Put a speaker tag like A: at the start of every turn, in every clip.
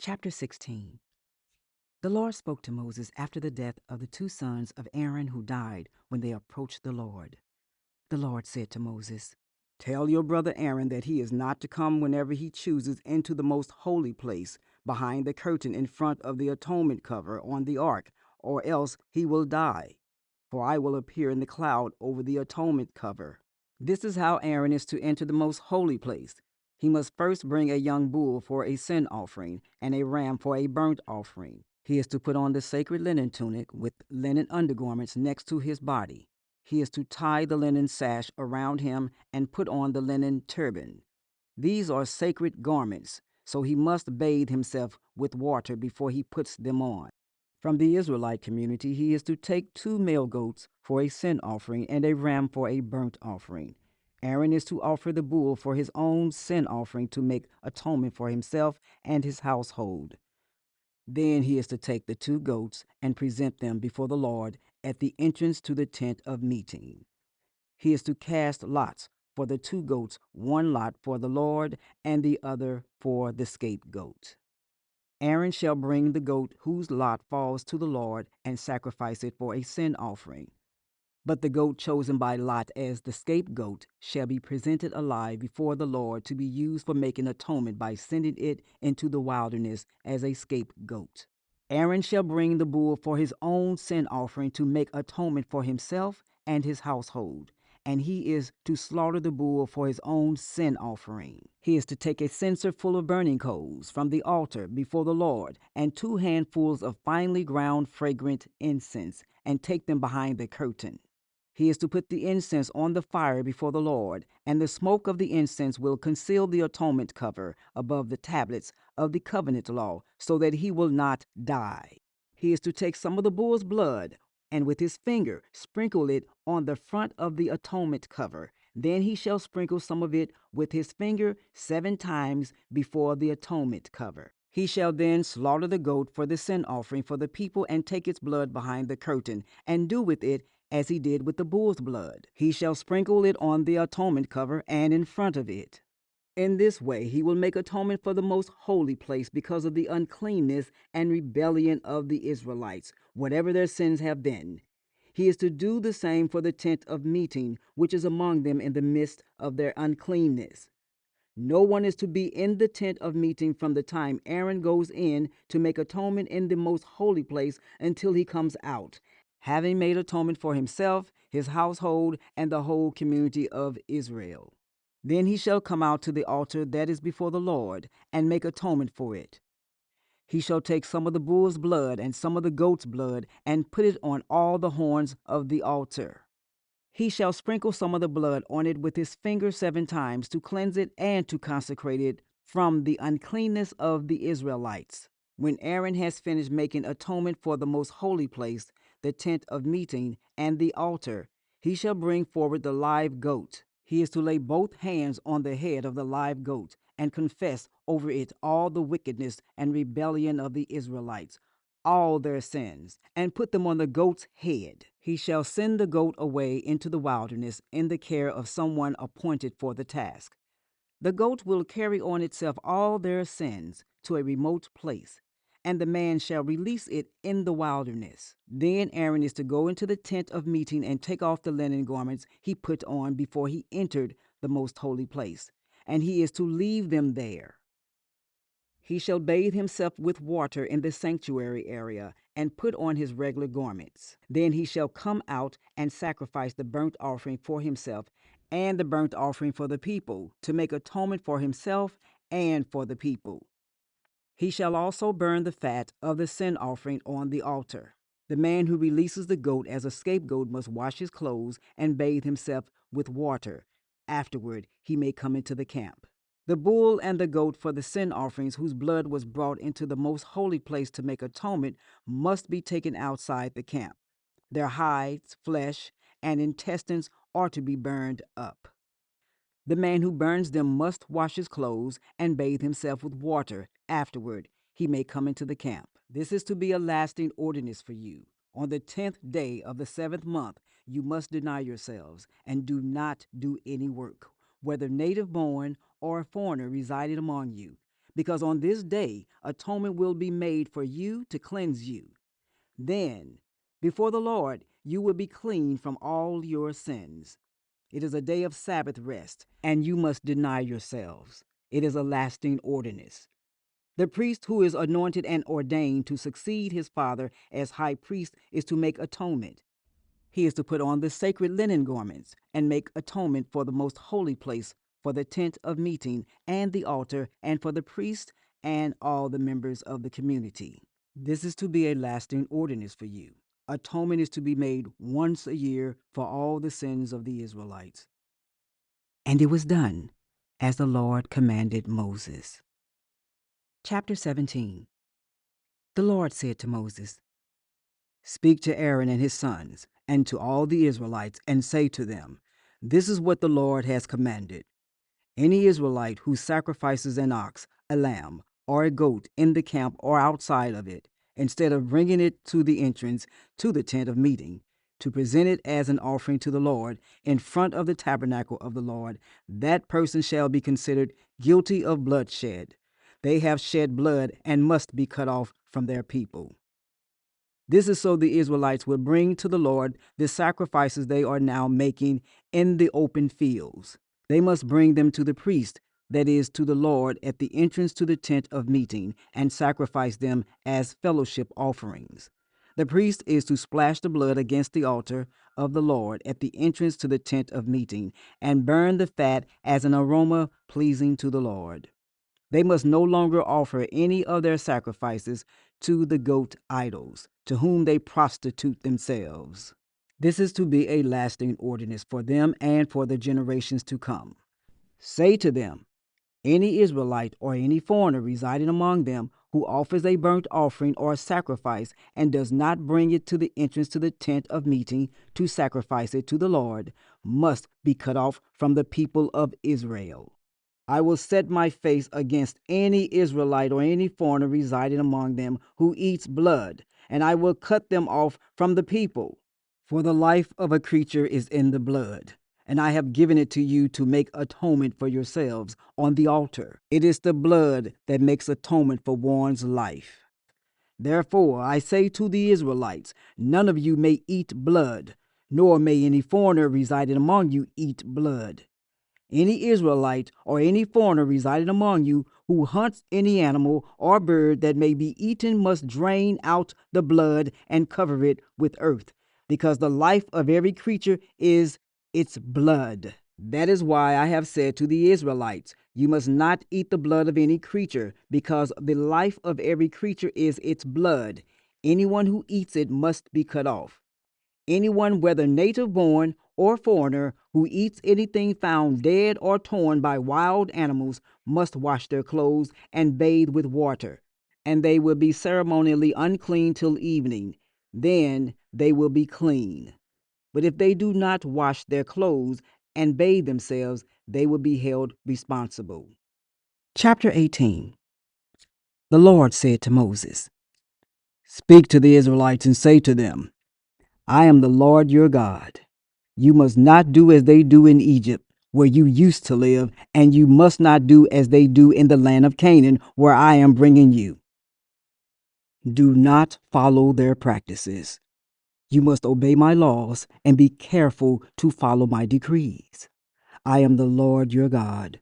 A: Chapter 16. The Lord spoke to Moses after the death of the two sons of Aaron who died when they approached the Lord. The Lord said to Moses, "Tell your brother Aaron that he is not to come whenever he chooses into the most holy place behind the curtain in front of the atonement cover on the ark, or else he will die. For I will appear in the cloud over the atonement cover. This is how Aaron is to enter the most holy place. He must first bring a young bull for a sin offering and a ram for a burnt offering. He is to put on the sacred linen tunic with linen undergarments next to his body. He is to tie the linen sash around him and put on the linen turban. These are sacred garments, so he must bathe himself with water before he puts them on. From the Israelite community, he is to take 2 male goats for a sin offering and a ram for a burnt offering. Aaron is to offer the bull for his own sin offering to make atonement for himself and his household. Then he is to take the 2 goats and present them before the Lord at the entrance to the tent of meeting. He is to cast lots for the 2 goats, 1 lot for the Lord and the other for the scapegoat. Aaron shall bring the goat whose lot falls to the Lord and sacrifice it for a sin offering. But the goat chosen by Lot as the scapegoat shall be presented alive before the Lord to be used for making atonement by sending it into the wilderness as a scapegoat. Aaron shall bring the bull for his own sin offering to make atonement for himself and his household, and he is to slaughter the bull for his own sin offering. He is to take a censer full of burning coals from the altar before the Lord, and 2 handfuls of finely ground fragrant incense, and take them behind the curtain. He is to put the incense on the fire before the Lord, and the smoke of the incense will conceal the atonement cover above the tablets of the covenant law, so that he will not die. He is to take some of the bull's blood and with his finger sprinkle it on the front of the atonement cover. Then he shall sprinkle some of it with his finger 7 times before the atonement cover. He shall then slaughter the goat for the sin offering for the people and take its blood behind the curtain and do with it as he did with the bull's blood. He shall sprinkle it on the atonement cover and in front of it. In this way he will make atonement for the most holy place because of the uncleanness and rebellion of the Israelites, whatever their sins have been. He is to do the same for the tent of meeting, which is among them in the midst of their uncleanness. No one is to be in the tent of meeting from the time Aaron goes in to make atonement in the most holy place until he comes out, having made atonement for himself, his household, and the whole community of Israel. Then he shall come out to the altar that is before the Lord and make atonement for it. He shall take some of the bull's blood and some of the goat's blood and put it on all the horns of the altar. He shall sprinkle some of the blood on it with his finger 7 times to cleanse it and to consecrate it from the uncleanness of the Israelites. When Aaron has finished making atonement for the most holy place, the tent of meeting, and the altar, he shall bring forward the live goat. He is to lay both hands on the head of the live goat and confess over it all the wickedness and rebellion of the Israelites, all their sins, and put them on the goat's head. He shall send the goat away into the wilderness in the care of someone appointed for the task. The goat will carry on itself all their sins to a remote place, and the man shall release it in the wilderness. Then Aaron is to go into the tent of meeting and take off the linen garments he put on before he entered the most holy place, and he is to leave them there. He shall bathe himself with water in the sanctuary area and put on his regular garments. Then he shall come out and sacrifice the burnt offering for himself and the burnt offering for the people, to make atonement for himself and for the people. He shall also burn the fat of the sin offering on the altar. The man who releases the goat as a scapegoat must wash his clothes and bathe himself with water. Afterward, he may come into the camp. The bull and the goat for the sin offerings, whose blood was brought into the most holy place to make atonement, must be taken outside the camp. Their hides, flesh, and intestines are to be burned up. The man who burns them must wash his clothes and bathe himself with water. Afterward, he may come into the camp. This is to be a lasting ordinance for you. On the 10th day of the 7th month, you must deny yourselves and do not do any work, whether native born or a foreigner residing among you, because on this day atonement will be made for you to cleanse you. Then, before the Lord, you will be clean from all your sins. It is a day of Sabbath rest, and you must deny yourselves. It is a lasting ordinance. The priest who is anointed and ordained to succeed his father as high priest is to make atonement. He is to put on the sacred linen garments and make atonement for the most holy place, for the tent of meeting and the altar, and for the priest and all the members of the community. This is to be a lasting ordinance for you. Atonement is to be made once a year for all the sins of the Israelites. And it was done as the Lord commanded Moses. Chapter 17. The Lord said to Moses, "Speak to Aaron and his sons, and to all the Israelites, and say to them, This is what the Lord has commanded. Any Israelite who sacrifices an ox, a lamb, or a goat in the camp or outside of it, instead of bringing it to the entrance to the tent of meeting, to present it as an offering to the Lord in front of the tabernacle of the Lord, that person shall be considered guilty of bloodshed. They have shed blood and must be cut off from their people. This is so the Israelites will bring to the Lord the sacrifices they are now making in the open fields. They must bring them to the priest, that is, to the Lord, at the entrance to the tent of meeting, and sacrifice them as fellowship offerings. The priest is to splash the blood against the altar of the Lord at the entrance to the tent of meeting, and burn the fat as an aroma pleasing to the Lord. They must no longer offer any of their sacrifices to the goat idols, to whom they prostitute themselves. This is to be a lasting ordinance for them and for the generations to come. Say to them, any Israelite or any foreigner residing among them who offers a burnt offering or a sacrifice and does not bring it to the entrance to the tent of meeting to sacrifice it to the Lord must be cut off from the people of Israel. I will set my face against any Israelite or any foreigner residing among them who eats blood, and I will cut them off from the people. For the life of a creature is in the blood, and I have given it to you to make atonement for yourselves on the altar. It is the blood that makes atonement for one's life. Therefore, I say to the Israelites, none of you may eat blood, nor may any foreigner residing among you eat blood. Any Israelite or any foreigner residing among you who hunts any animal or bird that may be eaten must drain out the blood and cover it with earth, because the life of every creature is its blood. That is why I have said to the Israelites, you must not eat the blood of any creature, because the life of every creature is its blood. Anyone who eats it must be cut off. Anyone, whether native born or foreigner, who eats anything found dead or torn by wild animals must wash their clothes and bathe with water, and they will be ceremonially unclean till evening. Then they will be clean. But if they do not wash their clothes and bathe themselves, they will be held responsible. Chapter 18. The Lord said to Moses, "Speak to the Israelites and say to them, I am the Lord your God. You must not do as they do in Egypt, where you used to live, and you must not do as they do in the land of Canaan, where I am bringing you. Do not follow their practices. You must obey my laws and be careful to follow my decrees. I am the Lord your God.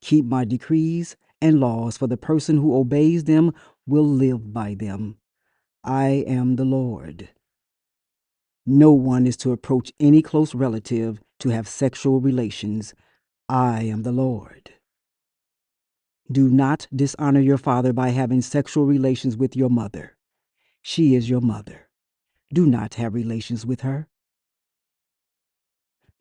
A: Keep my decrees and laws, for the person who obeys them will live by them. I am the Lord. No one is to approach any close relative to have sexual relations. I am the Lord. Do not dishonor your father by having sexual relations with your mother. She is your mother. Do not have relations with her.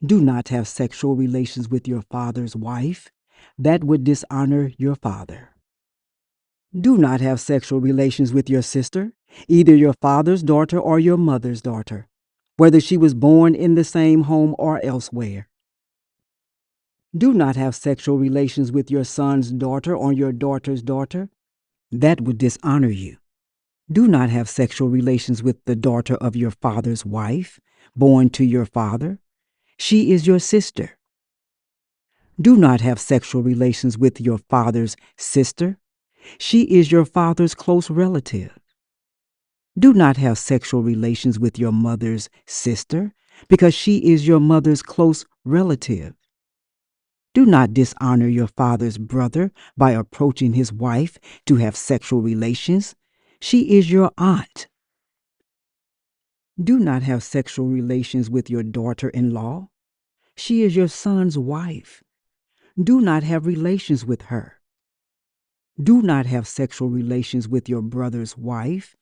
A: Do not have sexual relations with your father's wife. That would dishonor your father. Do not have sexual relations with your sister, either your father's daughter or your mother's daughter, whether she was born in the same home or elsewhere. Do not have sexual relations with your son's daughter or your daughter's daughter. That would dishonor you. Do not have sexual relations with the daughter of your father's wife, born to your father. She is your sister. Do not have sexual relations with your father's sister. She is your father's close relative. Do not have sexual relations with your mother's sister, because she is your mother's close relative. Do not dishonor your father's brother by approaching his wife to have sexual relations. She is your aunt. Do not have sexual relations with your daughter-in-law. She is your son's wife. Do not have relations with her. Do not have sexual relations with your brother's wife.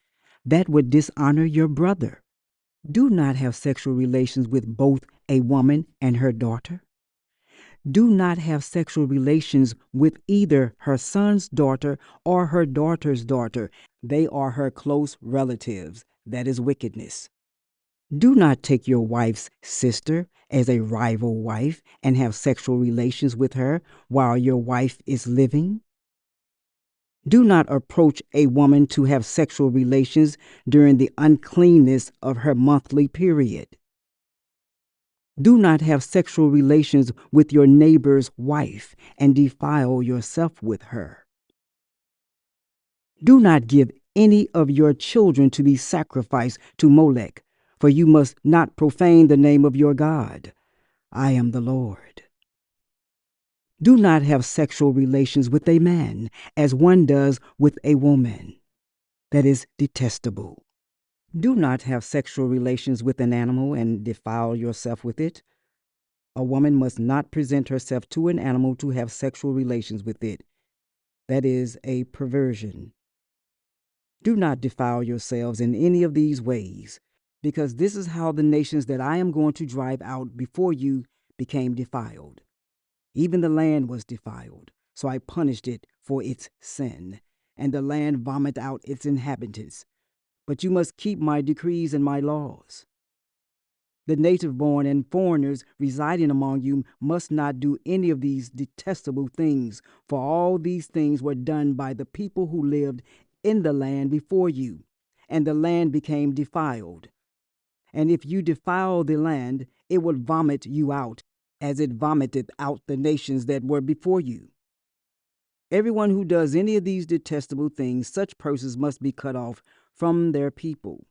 A: That would dishonor your brother. Do not have sexual relations with both a woman and her daughter. Do not have sexual relations with either her son's daughter or her daughter's daughter. They are her close relatives. That is wickedness. Do not take your wife's sister as a rival wife and have sexual relations with her while your wife is living. Do not approach a woman to have sexual relations during the uncleanness of her monthly period. Do not have sexual relations with your neighbor's wife and defile yourself with her. Do not give any of your children to be sacrificed to Molech, for you must not profane the name of your God. I am the Lord. Do not have sexual relations with a man, as one does with a woman. That is detestable. Do not have sexual relations with an animal and defile yourself with it. A woman must not present herself to an animal to have sexual relations with it. That is a perversion. Do not defile yourselves in any of these ways, because this is how the nations that I am going to drive out before you became defiled. Even the land was defiled, so I punished it for its sin, and the land vomited out its inhabitants. But you must keep my decrees and my laws. The native-born and foreigners residing among you must not do any of these detestable things, for all these things were done by the people who lived in the land before you, and the land became defiled. And if you defile the land, it will vomit you out, as it vomited out the nations that were before you. Everyone who does any of these detestable things, such persons must be cut off from their people.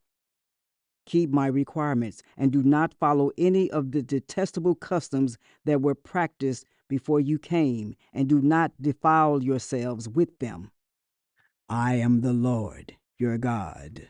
A: Keep my requirements and do not follow any of the detestable customs that were practiced before you came, and do not defile yourselves with them. I am the Lord, your God.